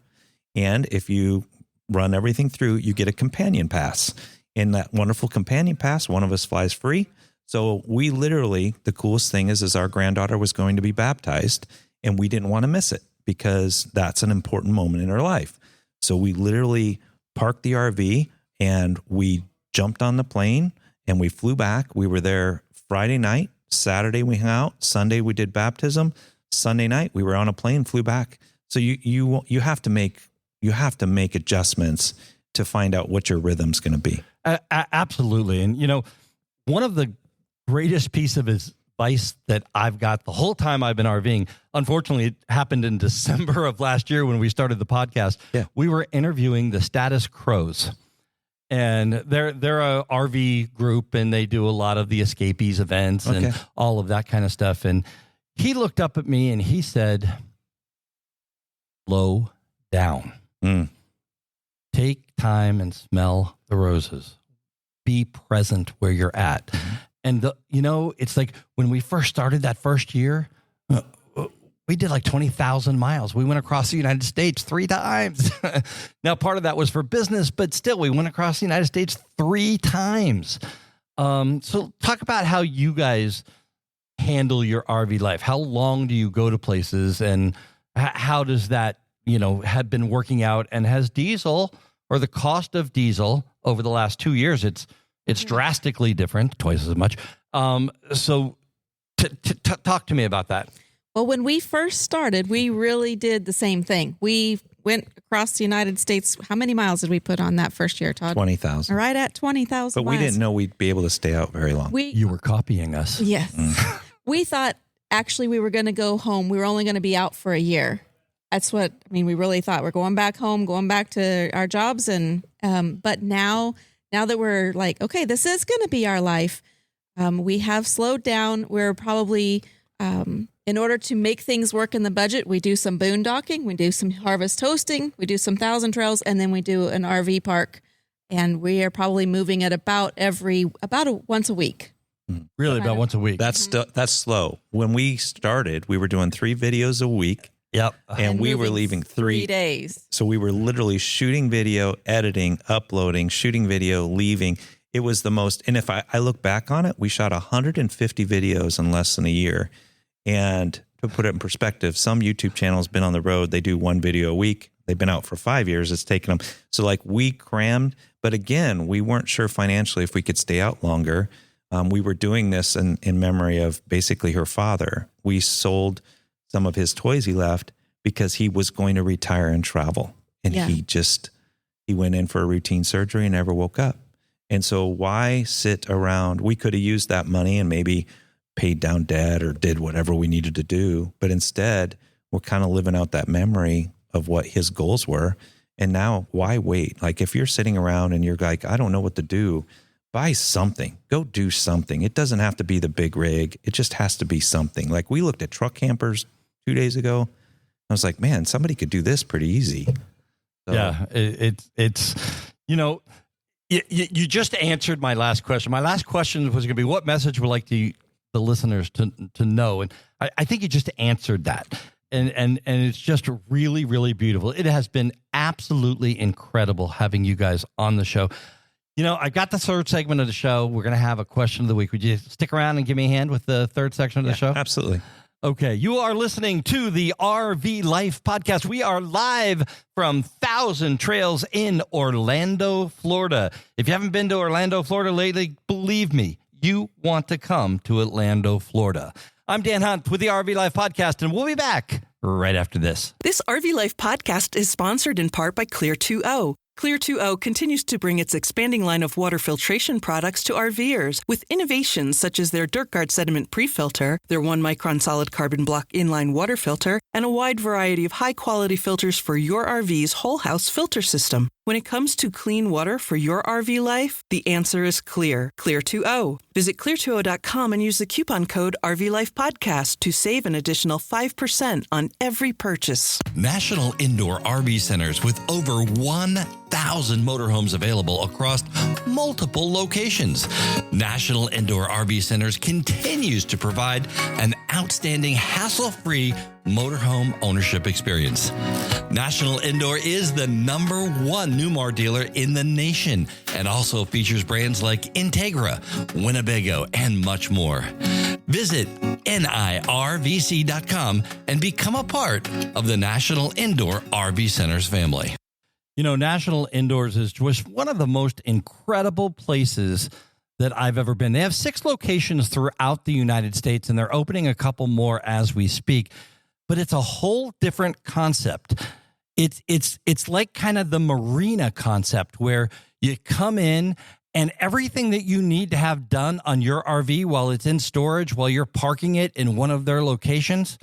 And if you run everything through, you get a companion pass. In that wonderful companion pass, one of us flies free. So we literally, the coolest thing is our granddaughter was going to be baptized and we didn't want to miss it because that's an important moment in her life. So we literally parked the RV And we jumped on the plane and we flew back. We were there Friday night. Saturday we hung out. Sunday we did baptism. Sunday night we were on a plane, flew back. So you have to make adjustments to find out what your rhythm's going to be. Absolutely. And, one of the greatest piece of advice that I've got the whole time I've been RVing, unfortunately, it happened in December of last year when we started the podcast. Yeah. We were interviewing the Status Crows. And they're a RV group, and they do a lot of the escapees events and all of that kind of stuff. And he looked up at me and he said, slow down. Take time and smell the roses. Be present where you're at. Mm-hmm. And, it's like when we first started that first year, we did like 20,000 miles. We went across the United States 3 times. Now, part of that was for business, but still, we went across the United States 3 times. So talk about how you guys handle your RV life. How long do you go to places, and how does that, have been working out? And has diesel, or the cost of diesel over the last 2 years, it's drastically different, twice as much. So talk to me about that. Well, when we first started, we really did the same thing. We went across the United States. How many miles did we put on that first year, Todd? 20,000. Right at 20,000 But miles. we didn't know we'd be able to stay out very long. You were copying us. Yes. We thought actually we were going to go home. We were only going to be out for a year. That's what, we really thought. We're going back home, going back to our jobs. And but now that we're like, okay, this is going to be our life, we have slowed down. We're probably... in order to make things work in the budget, we do some boondocking, we do some harvest hosting, we do some Thousand Trails, and then we do an RV park. And we are probably moving at about once a week. Really, about once a week. That's slow. When we started, we were doing 3 videos a week. Yep. And we were leaving 3 days. So we were literally shooting video, editing, uploading, shooting video, leaving. It was the most, and if I look back on it, we shot 150 videos in less than a year. And to put it in perspective, some YouTube channels been on the road. They do 1 video a week. They've been out for 5 years. It's taken them. So like we crammed, but again, we weren't sure financially if we could stay out longer. We were doing this in memory of basically her father. We sold some of his toys he left because he was going to retire and travel. And he went in for a routine surgery and never woke up. And so why sit around? We could have used that money and maybe paid down debt or did whatever we needed to do. But instead, we're kind of living out that memory of what his goals were. And now why wait? Like if you're sitting around and you're like, I don't know what to do, buy something, go do something. It doesn't have to be the big rig. It just has to be something. Like we looked at truck campers 2 days ago. I was like, man, somebody could do this pretty easy. So, yeah. It's, you just answered my last question. My last question was going to be, what message would like the listeners to know? And I think you just answered that. And it's just really, really beautiful. It has been absolutely incredible having you guys on the show. I got the third segment of the show. We're going to have a question of the week. Would you stick around and give me a hand with the third section of the show? Absolutely. Okay. You are listening to the RV Life Podcast. We are live from Thousand Trails in Orlando, Florida. If you haven't been to Orlando, Florida lately, believe me, you want to come to Orlando, Florida. I'm Dan Hunt with the RV Life Podcast, and we'll be back right after this. This RV Life podcast is sponsored in part by Clear 2O. Clear 2O continues to bring its expanding line of water filtration products to RVers with innovations such as their DirtGuard sediment pre-filter, their 1-micron solid carbon block inline water filter, and a wide variety of high-quality filters for your RV's whole house filter system. When it comes to clean water for your RV life, the answer is clear. Clear 2O. Visit clear20.com and use the coupon code RVLifePodcast to save an additional 5% on every purchase. National Indoor RV Centers with over 1,000 motorhomes available across multiple locations. National Indoor RV Centers continues to provide an outstanding hassle-free motorhome ownership experience. National Indoor is the #1 Newmar dealer in the nation and also features brands like Integra, Winnebago, and much more. Visit NIRVC.com and become a part of the National Indoor RV Centers family. You know, National Indoors is just one of the most incredible places that I've ever been. They have 6 locations throughout the United States, and they're opening a couple more as we speak. But it's a whole different concept. It's like kind of the marina concept where you come in and everything that you need to have done on your RV while it's in storage, while you're parking it in one of their locations,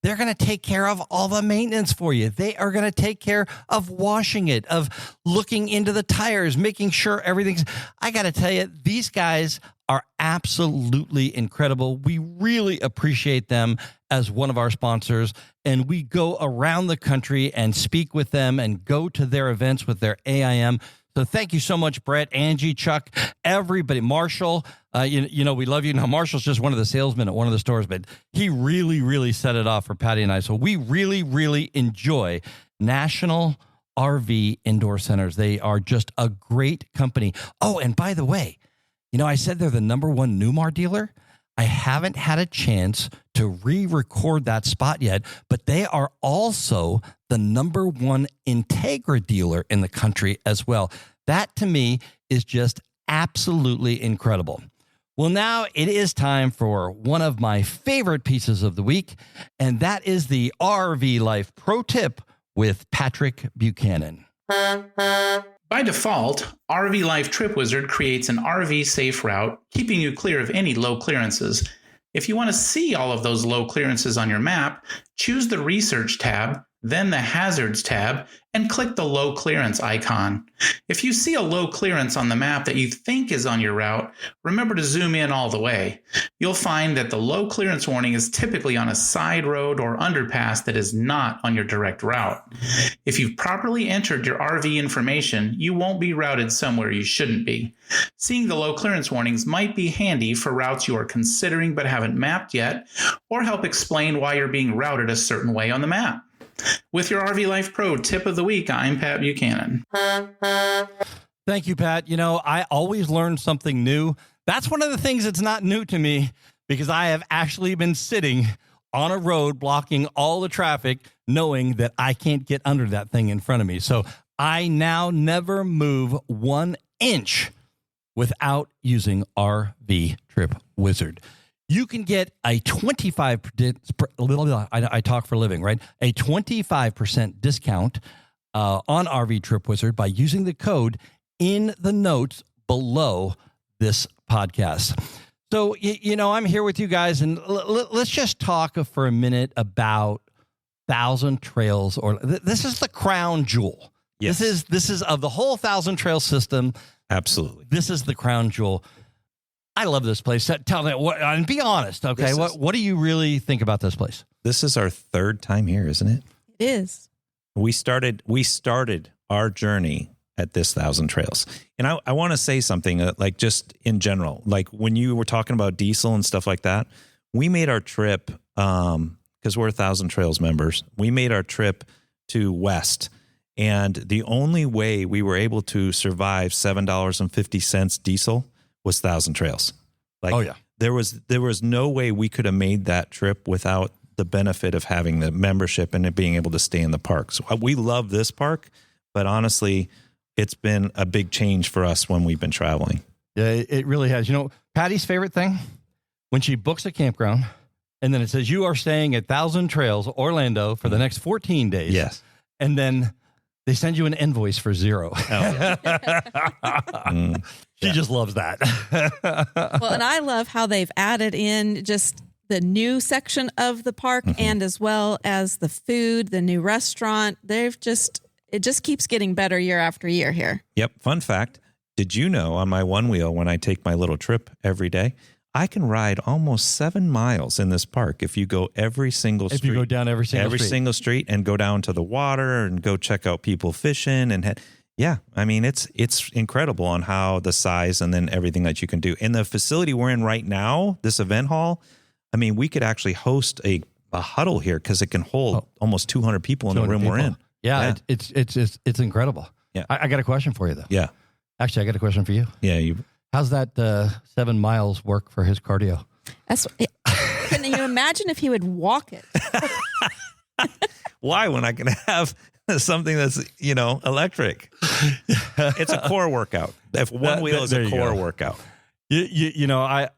they're going to take care of all the maintenance for you. They are going to take care of washing it, of looking into the tires, making sure everything's... I got to tell you, these guys are absolutely incredible. We really appreciate them as one of our sponsors, and we go around the country and speak with them and go to their events with their AIM. So thank you so much, Brett, Angie, Chuck, everybody, Marshall. You know, we love you. Now, Marshall's just one of the salesmen at one of the stores, but he really, really set it off for Patti and I. So we really, really enjoy National RV Indoor Centers. They are just a great company. Oh, and by the way, you know, I said they're the #1 Newmar dealer. I haven't had a chance to re-record that spot yet, but they are also the #1 Integra dealer in the country as well. That to me is just absolutely incredible. Well, now it is time for one of my favorite pieces of the week, and that is the RV Life Pro Tip with Patrick Buchanan. By default, RV Life Trip Wizard creates an RV safe route, keeping you clear of any low clearances. If you want to see all of those low clearances on your map, choose the Research tab, then the Hazards tab, and click the low clearance icon. If you see a low clearance on the map that you think is on your route, remember to zoom in all the way. You'll find that the low clearance warning is typically on a side road or underpass that is not on your direct route. If you've properly entered your RV information, you won't be routed somewhere you shouldn't be. Seeing the low clearance warnings might be handy for routes you are considering but haven't mapped yet, or help explain why you're being routed a certain way on the map. With your RV Life Pro Tip of the Week, I'm Pat Buchanan. Thank you, Pat. You know, I always learn something new. That's one of the things that's not new to me, because I have actually been sitting on a road blocking all the traffic, knowing that I can't get under that thing in front of me. So I now never move 1 inch without using RV Trip Wizard. You can get a 25%, I talk for a living, right? A 25% discount on RV Trip Wizard by using the code in the notes below this podcast. So, you know, I'm here with you guys, and let's just talk for a minute about Thousand Trails, or this is the crown jewel. Yes. This is of the whole Thousand Trail system. Absolutely. This is the crown jewel. I love this place. Tell me, and be honest, okay? What do you really think about this place? This is our 3rd time here, isn't it? It is. We started our journey at this Thousand Trails. And I want to say something, like just in general, like when you were talking about diesel and stuff like that, we made our trip, because we're Thousand Trails members, we made our trip to West. And the only way we were able to survive $7.50 diesel was Thousand Trails. Like, oh yeah, there was no way we could have made that trip without the benefit of having the membership and it being able to stay in the park. So we love this park, but honestly, it's been a big change for us when we've been traveling. Yeah, it really has. You know, Patty's favorite thing, when she books a campground and then it says you are staying at Thousand Trails, Orlando for the next 14 days. Yes. And then they send you an invoice for $0. Oh, yeah. She just loves that. Well, and I love how they've added in just the new section of the park, and as well as the food, the new restaurant. It just keeps getting better year after year here. Yep. Fun fact. Did you know on my one wheel, when I take my little trip every day, I can ride almost 7 miles in this park if you go every single street. If you go down every single street and go down to the water and go check out people fishing and yeah, I mean, it's incredible on how the size and then everything that you can do. In the facility we're in right now, this event hall, I mean, we could actually host a huddle here because it can hold almost 200 people in the room we're in. Yeah. It's incredible. Yeah. I got a question for you though. Yeah. Actually, I got a question for you. Yeah. How's that 7 miles work for his cardio? Can you imagine if he would walk it? Why, when I can have something that's, electric. It's a core workout. If one wheel is a core workout. I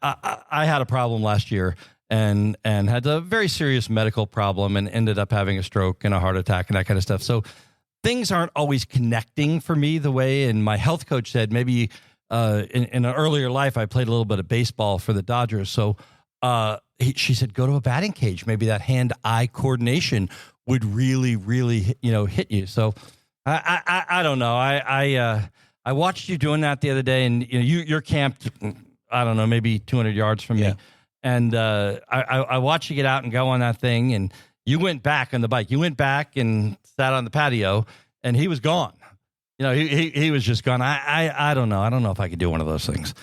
had a problem last year and had a very serious medical problem and ended up having a stroke and a heart attack and that kind of stuff. So things aren't always connecting for me the way, and my health coach said maybe in an earlier life I played a little bit of baseball for the Dodgers. So she said, go to a batting cage. Maybe that hand-eye coordination would really, really, hit you. So I don't know. I watched you doing that the other day, and you're camped, I don't know, maybe 200 yards from me. And I watched you get out and go on that thing, and you went back on the bike. You went back and sat on the patio, and he was gone. He was just gone. I don't know. I don't know if I could do one of those things.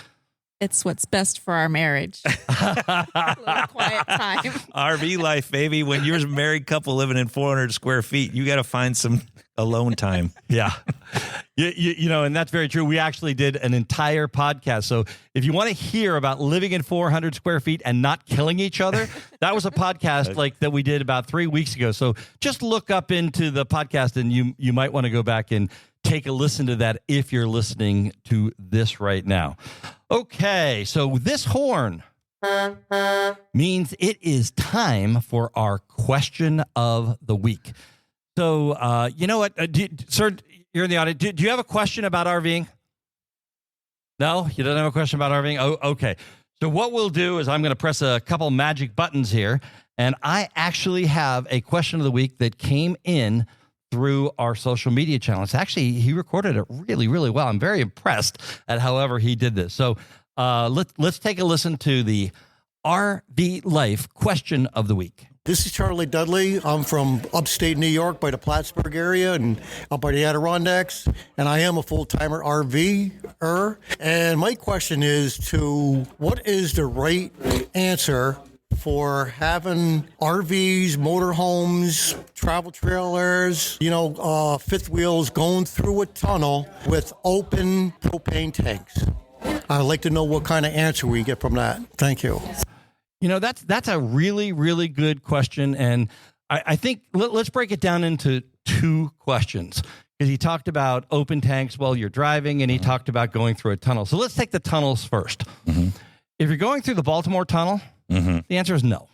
It's what's best for our marriage. A little quiet time. RV life, baby. When you're a married couple living in 400 square feet, you got to find some alone time. Yeah. And that's very true. We actually did an entire podcast. So if you want to hear about living in 400 square feet and not killing each other, that was a podcast that we did about 3 weeks ago. So just look up into the podcast, and you might want to go back and take a listen to that if you're listening to this right now. Okay, so this horn means it is time for our question of the week. So, you know what, sir, you're in the audience. Do you have a question about RVing? No, you don't have a question about RVing? Oh, okay. So what we'll do is I'm going to press a couple magic buttons here, and I actually have a question of the week that came in through our social media channel. It's actually, he recorded it really, really well. I'm very impressed at however he did this. So let's take a listen to the RV Life question of the week. This is Charlie Dudley. I'm from upstate New York by the Plattsburgh area and up by the Adirondacks. And I am a full-timer RVer. And my question is what is the right answer for having RVs, motorhomes, travel trailers, fifth wheels going through a tunnel with open propane tanks? I'd like to know what kind of answer we get from that. Thank you. That's a really, really good question. And I think let's break it down into two questions, because he talked about open tanks while you're driving, and he talked about going through a tunnel. So let's take the tunnels first. Mm-hmm. If you're going through the Baltimore tunnel, the answer is no.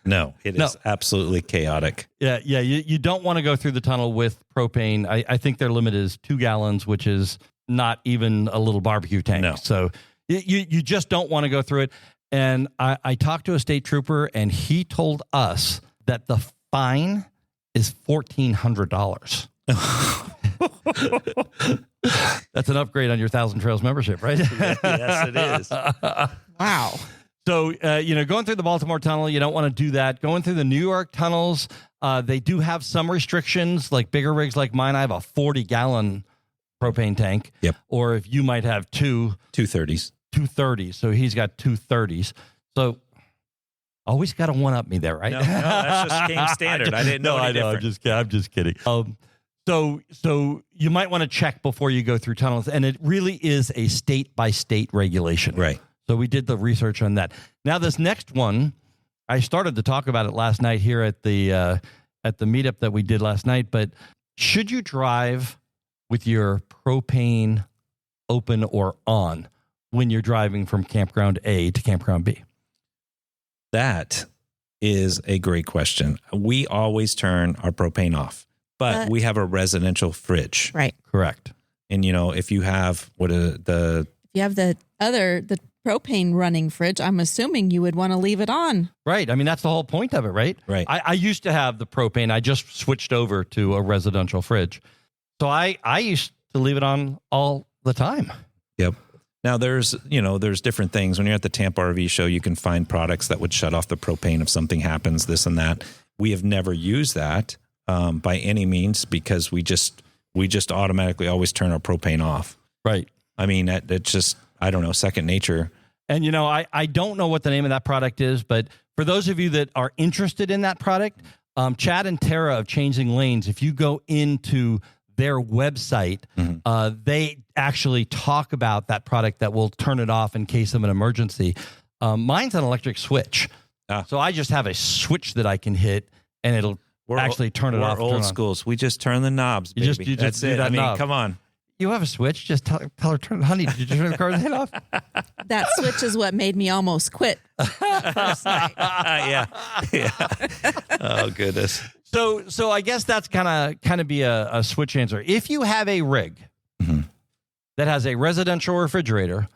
No, it is absolutely chaotic. Yeah. You don't want to go through the tunnel with propane. I think their limit is 2 gallons, which is not even a little barbecue tank. No. So you just don't want to go through it. And I talked to a state trooper, and he told us that the fine is $1,400. That's an upgrade on your 1,000 Trails membership, right? Yes, it is. Wow. So, going through the Baltimore tunnel, you don't want to do that. Going through the New York tunnels, they do have some restrictions, like bigger rigs like mine. I have a 40-gallon propane tank. Yep. Or if you might have 230s. 230s. So he's got 230s. So always got to one-up me there, right? No, that's just game standard. I didn't know any different. I'm just kidding. So you might want to check before you go through tunnels, and it really is a state-by-state regulation. Right. So we did the research on that. Now, this next one, I started to talk about it last night here at the meetup that we did last night, but should you drive with your propane open or on when you're driving from campground A to campground B? That is a great question. We always turn our propane off, but we have a residential fridge. Right. Correct. And, if you have if you have the propane running fridge, I'm assuming you would want to leave it on. Right. I mean, that's the whole point of it, right? Right. I used to have the propane. I just switched over to a residential fridge. So I used to leave it on all the time. Yep. Now there's different things. When you're at the Tampa RV show, you can find products that would shut off the propane if something happens, this and that. We have never used that by any means, because we just automatically always turn our propane off. Right. I mean, it's just, I don't know, second nature. And, I don't know what the name of that product is, but for those of you that are interested in that product, Chad and Tara of Changing Lanes, if you go into their website, they actually talk about that product that will turn it off in case of an emergency. Mine's an electric switch. So I just have a switch that I can hit, and it'll actually turn it off. We're old schools. We just turn the knobs, baby. You just That's do it. that I mean, knob. come on. You have a switch. Just tell her, honey, did you turn the car's head off? That switch is what made me almost quit. Yeah. Oh, goodness. So I guess that's kind of be a switch answer. If you have a rig that has a residential refrigerator,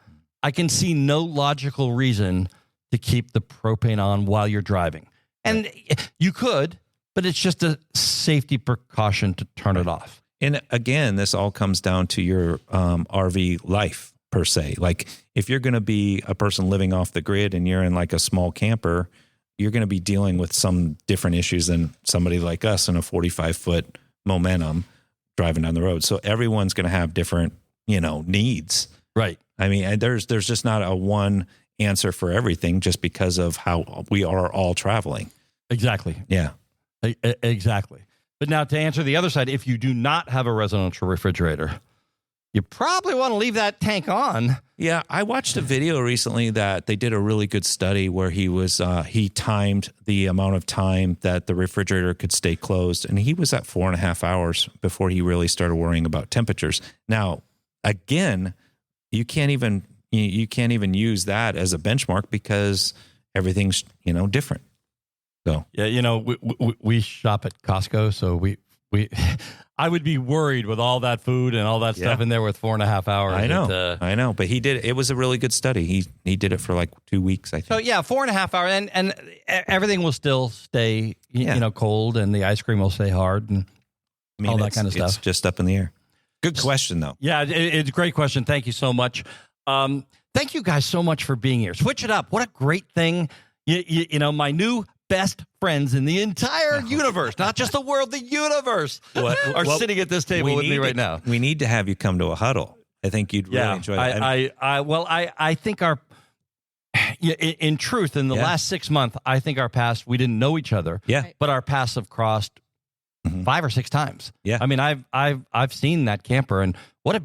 I can see no logical reason to keep the propane on while you're driving. And you could, but it's just a safety precaution to turn it off. And again, this all comes down to your RV life per se. Like if you're going to be a person living off the grid and you're in like a small camper, you're going to be dealing with some different issues than somebody like us in a 45-foot Momentum driving down the road. So everyone's going to have different, needs. Right. I mean, there's just not a one answer for everything just because of how we are all traveling. Exactly. Yeah. Exactly. But now to answer the other side, if you do not have a residential refrigerator, you probably want to leave that tank on. Yeah, I watched a video recently that they did a really good study where he timed the amount of time that the refrigerator could stay closed, and he was at 4.5 hours before he really started worrying about temperatures. Now, again, you can't even use that as a benchmark because everything's different. So yeah, we shop at Costco, so we I would be worried with all that food and all that stuff in there with 4.5 hours. I know, but he did. It was a really good study. He did it for like 2 weeks, I think. So yeah, 4.5 hours, and everything will still stay, cold, and the ice cream will stay hard, and all that kind of stuff. It's just up in the air. Good question, though. Yeah, it's a great question. Thank you so much. Thank you guys so much for being here. Switch it up. What a great thing. My new best friends in the entire universe, not just the world, the universe, are sitting at this table with me right now. We need to have you come to a huddle. I think you'd really enjoy that. I think in truth, in the last 6 months, I think our past, we didn't know each other. Yeah. But our paths have crossed 5 or 6 times. Yeah. I mean, I've seen that camper, and what I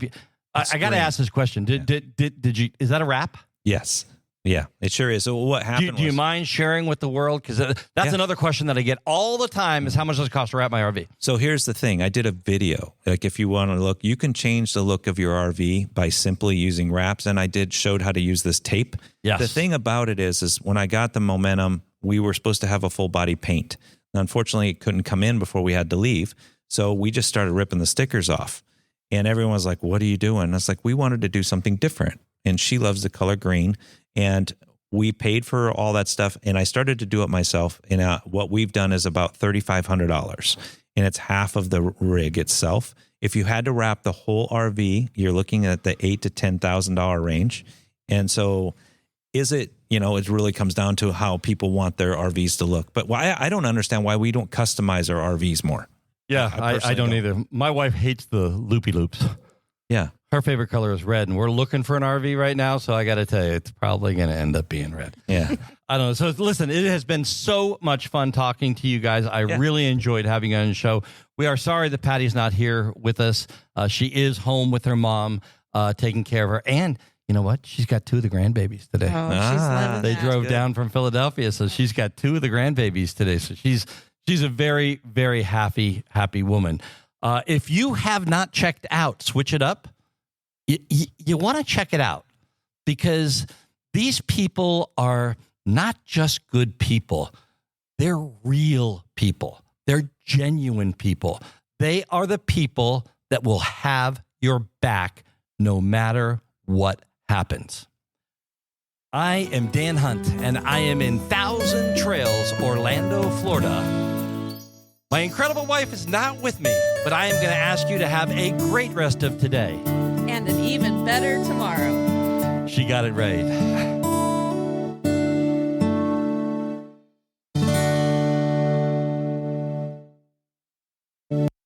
got to ask this question. Did you, is that a wrap? Yes. Yeah, it sure is. So what happened do you mind sharing with the world? Because that's another question that I get all the time is how much does it cost to wrap my RV? So here's the thing. I did a video. Like if you want to look, you can change the look of your RV by simply using wraps. And I showed how to use this tape. Yes. The thing about it is when I got the Momentum, we were supposed to have a full body paint. Now, unfortunately, it couldn't come in before we had to leave. So we just started ripping the stickers off. And everyone was like, what are you doing? And I was like, we wanted to do something different. And she loves the color green. And we paid for all that stuff, and I started to do it myself. And what we've done is about $3,500, and it's half of the rig itself. If you had to wrap the whole RV, you're looking at the $8,000 to $10,000 range. And so, it really comes down to how people want their RVs to look. But I don't understand why we don't customize our RVs more. Yeah, I don't either. My wife hates the loopy loops. Yeah. Her favorite color is red, and we're looking for an RV right now, so I got to tell you, it's probably going to end up being red. Yeah. I don't know. So listen, it has been so much fun talking to you guys. I really enjoyed having you on the show. We are sorry that Patty's not here with us. She is home with her mom, taking care of her. And you know what? She's got 2 of the grandbabies today. Oh, she's loving They that. drove down from Philadelphia, so she's got 2 of the grandbabies today. So she's a very, very happy woman. If you have not checked out Switch It Up, you want to check it out because these people are not just good people. They're real people. They're genuine people. They are the people that will have your back no matter what happens. I am Dan Hunt, and I am in Thousand Trails, Orlando, Florida. My incredible wife is not with me, but I am going to ask you to have a great rest of today. And an even better tomorrow. She got it right.